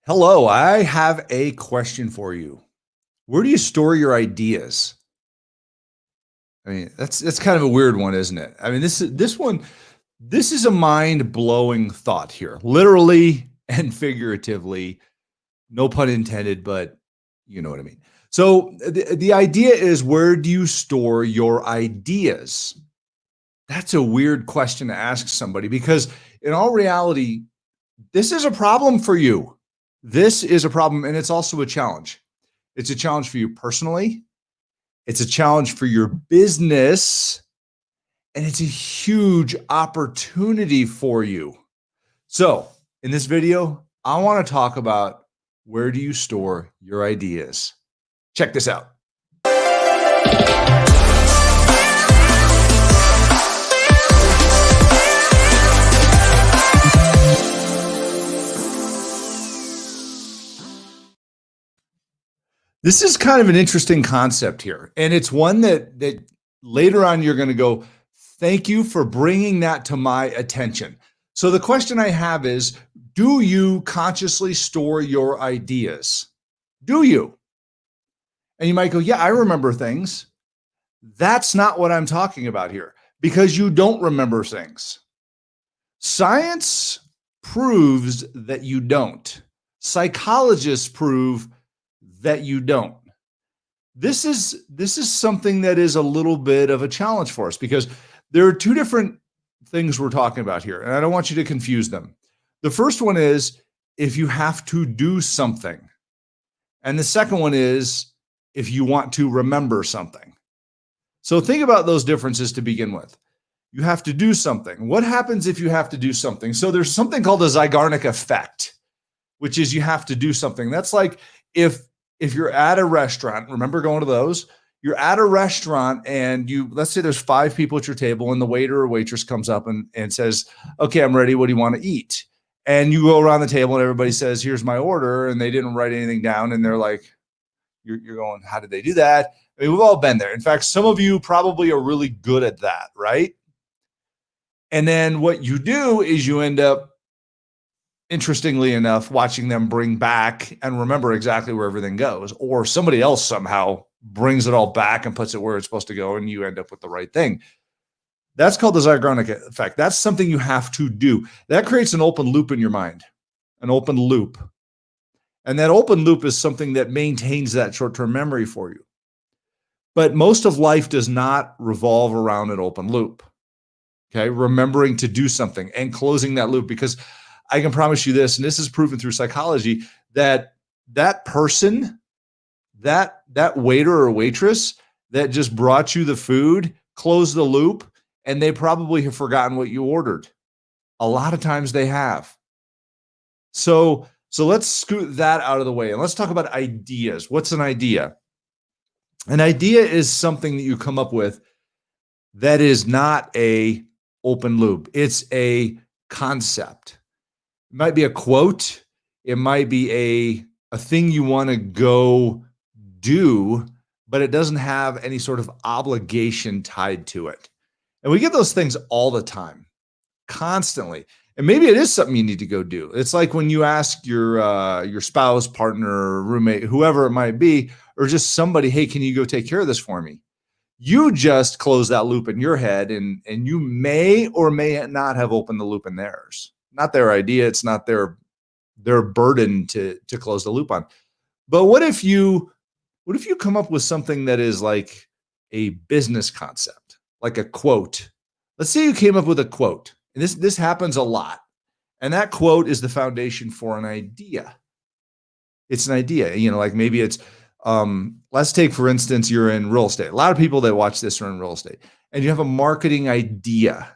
Hello, I have a question for you. Where do you store your ideas? I mean, that's kind of a weird one, isn't it? I mean, this is a mind-blowing thought here, literally and figuratively. No pun intended, but you know what I mean. So the idea is, where do you store your ideas? That's a weird question to ask somebody because in all reality, this is a problem for you. This is a problem, and it's also a challenge. It's a challenge for you personally. It's a challenge for your business, and it's a huge opportunity for you. So, in this video, I want to talk about, where do you store your ideas? Check this out. This is kind of an interesting concept here, and it's one that later on you're going to go, thank you for bringing that to my attention. So the question I have is, do you consciously store your ideas? Do you? And you might go, yeah, I remember things. That's not what I'm talking about here, because you don't remember things. Science proves that you don't. Psychologists prove that you don't. This is something that is a little bit of a challenge for us, because there are two different things we're talking about here, and I don't want you to confuse them. The first one is if you have to do something, and the second one is if you want to remember something. So think about those differences to begin with. You have to do something. What happens if you have to do something? So there's something called the zygonic effect, which is you have to do something. That's like if you're at a restaurant, remember going to those? You're at a restaurant and let's say there's 5 people at your table, and the waiter or waitress comes up and says, okay, I'm ready. What do you want to eat? And you go around the table and everybody says, here's my order. And they didn't write anything down. And they're like, you're going, how did they do that? I mean, we've all been there. In fact, some of you probably are really good at that, right? And then what you do is you end up, interestingly enough, watching them bring back and remember exactly where everything goes, or somebody else somehow brings it all back and puts it where it's supposed to go, and you end up with the right thing. That's called the zygonic effect. That's something you have to do. That creates an open loop in your mind, an open loop. And that open loop is something that maintains that short-term memory for you. But most of life does not revolve around an open loop. Okay, remembering to do something and closing that loop, because I can promise you this, and this is proven through psychology, that person, that waiter or waitress that just brought you the food, closed the loop, and they probably have forgotten what you ordered. A lot of times they have. So let's scoot that out of the way, and let's talk about ideas. What's an idea? An idea is something that you come up with that is not a open loop. It's a concept. It might be a quote. It might be a thing you want to go do, but it doesn't have any sort of obligation tied to it. And we get those things all the time, constantly. And maybe it is something you need to go do. It's like when you ask your spouse, partner, roommate, whoever it might be, or just somebody, hey, can you go take care of this for me? You just close that loop in your head, and you may or may not have opened the loop in theirs. Not their idea. It's not their burden to close the loop on. But what if you come up with something that is like a business concept, like a quote? Let's say you came up with a quote, and this happens a lot. And that quote is the foundation for an idea. It's an idea, like maybe it's, let's take, for instance, you're in real estate. A lot of people that watch this are in real estate, and you have a marketing idea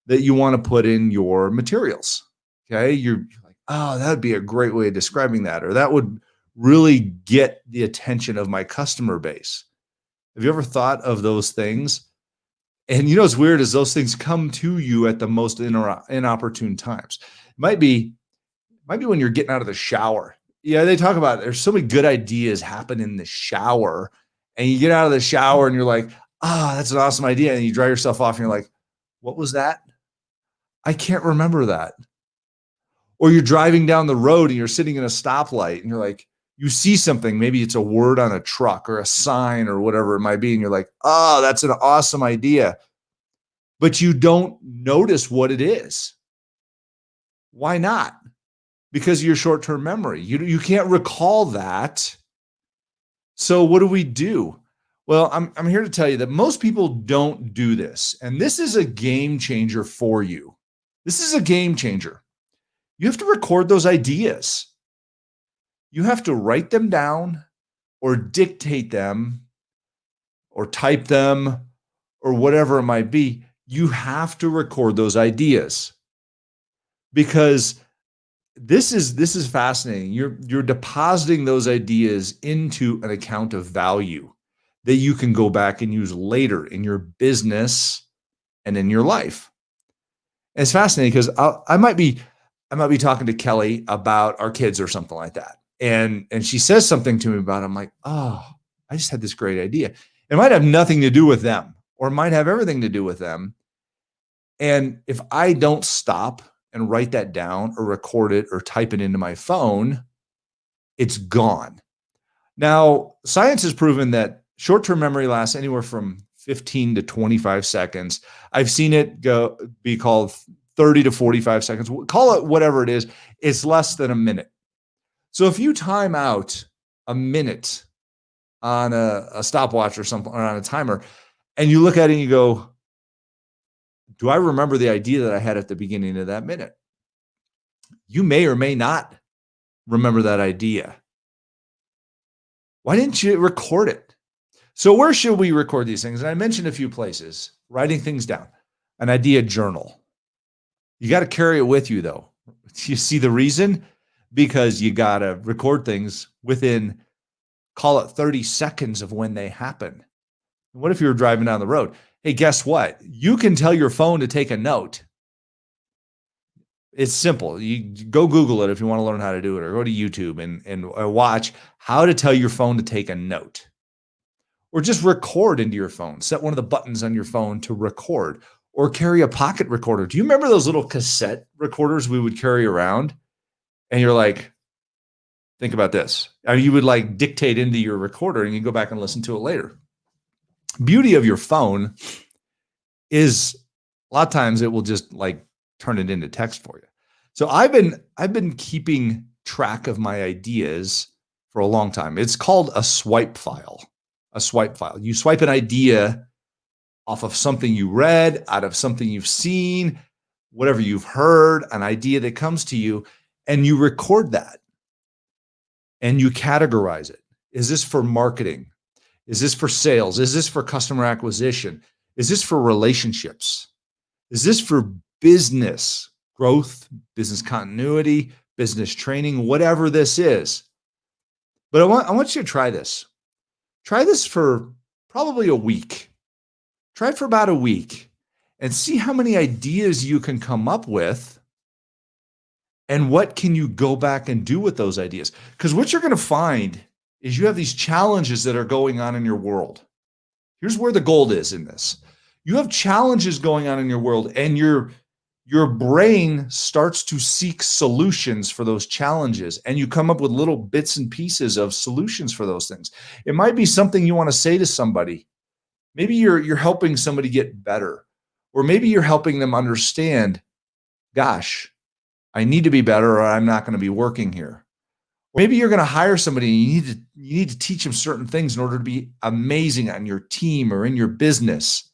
that you want to put in your materials. Okay. You're like, oh, that would be a great way of describing that, or that would really get the attention of my customer base. Have you ever thought of those things? And what's weird is those things come to you at the most inopportune times. It might be when you're getting out of the shower. Yeah, they talk about there's so many good ideas happen in the shower, and you get out of the shower and you're like, that's an awesome idea. And you dry yourself off and you're like, what was that? I can't remember that. Or you're driving down the road and you're sitting in a stoplight and you're like, you see something, maybe it's a word on a truck or a sign or whatever it might be. And you're like, oh, that's an awesome idea. But you don't notice what it is. Why not? Because of your short-term memory. You can't recall that. So what do? Well, I'm here to tell you that most people don't do this. And this is a game changer for you. This is a game changer. You have to record those ideas. You have to write them down or dictate them or type them or whatever it might be. You have to record those ideas because this is fascinating. You're depositing those ideas into an account of value that you can go back and use later in your business and in your life. And it's fascinating because I might be talking to Kelly about our kids or something like that. And she says something to me about it. I'm like, oh, I just had this great idea. It might have nothing to do with them or it might have everything to do with them. And if I don't stop and write that down or record it or type it into my phone, it's gone. Now, science has proven that short-term memory lasts anywhere from 15 to 25 seconds. I've seen it be called 30 to 45 seconds. Call it whatever it is. It's less than a minute. So if you time out a minute on a stopwatch or something, or on a timer, and you look at it and you go, do I remember the idea that I had at the beginning of that minute? You may or may not remember that idea. Why didn't you record it? So where should we record these things? And I mentioned a few places, writing things down, an idea journal. You got to carry it with you though. You see the reason? Because you got to record things within, call it 30 seconds of when they happen. What if you were driving down the road? Hey, guess what? You can tell your phone to take a note. It's simple. You go Google it if you want to learn how to do it, or go to YouTube and watch how to tell your phone to take a note. Or just record into your phone. Set one of the buttons on your phone to record, or carry a pocket recorder. Do you remember those little cassette recorders we would carry around? And you're like, think about this. Or you would like dictate into your recorder and you go back and listen to it later. Beauty of your phone is a lot of times it will just like turn it into text for you. So I've been keeping track of my ideas for a long time. It's called a swipe file. A swipe file. You swipe an idea off of something you read, out of something you've seen, whatever you've heard, an idea that comes to you, and you record that and you categorize it. Is this for marketing? Is this for sales? Is this for customer acquisition? Is this for relationships? Is this for business growth, business continuity, business training, whatever this is? But I want you to try this. Try this for probably a week. Try it for about a week and see how many ideas you can come up with and what can you go back and do with those ideas. Because what you're going to find is you have these challenges that are going on in your world. Here's where the gold is in this. You have challenges going on in your world, and your brain starts to seek solutions for those challenges, and you come up with little bits and pieces of solutions for those things. It might be something you want to say to somebody. Maybe you're helping somebody get better, or maybe you're helping them understand, gosh, I need to be better or I'm not going to be working here. Maybe you're going to hire somebody and you need to teach them certain things in order to be amazing on your team or in your business.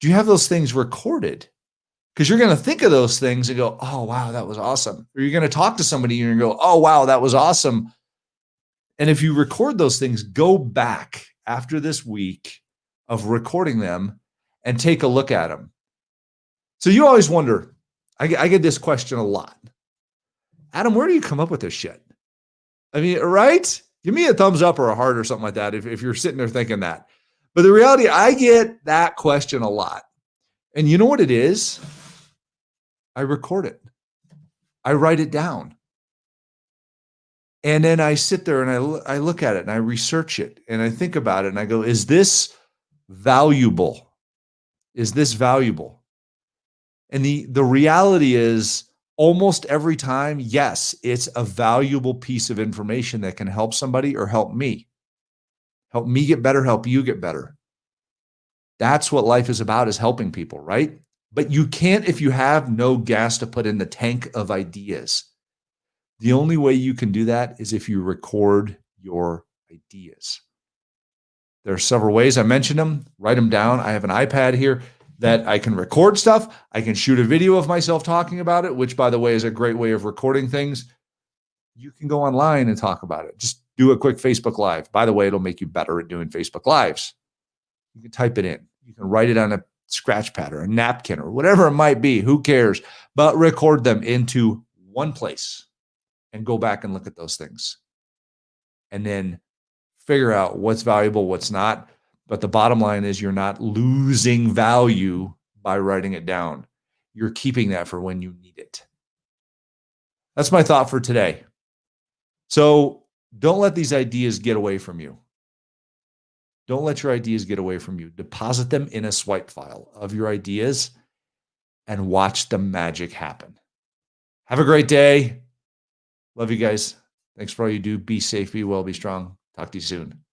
Do you have those things recorded? Because you're going to think of those things and go, oh, wow, that was awesome. Or you're going to talk to somebody and you're going to go, oh, wow, that was awesome. And if you record those things, go back after this week of recording them and take a look at them. So you always wonder, I get this question a lot. Adam, where do you come up with this shit? I mean, right? Give me a thumbs up or a heart or something like that if you're sitting there thinking that. But the reality, I get that question a lot. And you know what it is? I record it. I write it down. And then I sit there and I look at it and I research it and I think about it and I go, is this valuable? Is this valuable? And the reality is Almost every time, yes, it's a valuable piece of information that can help somebody or help me. Help me get better, help you get better. That's what life is about, is helping people, right? But you can't if you have no gas to put in the tank of ideas. The only way you can do that is if you record your ideas. There are several ways. I mentioned them. Write them down. I have an iPad here that I can record stuff. I can shoot a video of myself talking about it, which, by the way, is a great way of recording things. You can go online and talk about it. Just do a quick Facebook Live. By the way, it'll make you better at doing Facebook Lives. You can type it in. You can write it on a scratch pad or a napkin or whatever it might be. Who cares? But record them into one place and go back and look at those things. And then figure out what's valuable, what's not. But the bottom line is you're not losing value by writing it down. You're keeping that for when you need it. That's my thought for today. So don't let these ideas get away from you. Don't let your ideas get away from you. Deposit them in a swipe file of your ideas and watch the magic happen. Have a great day. Love you guys. Thanks for all you do. Be safe, be well, be strong. Talk to you soon.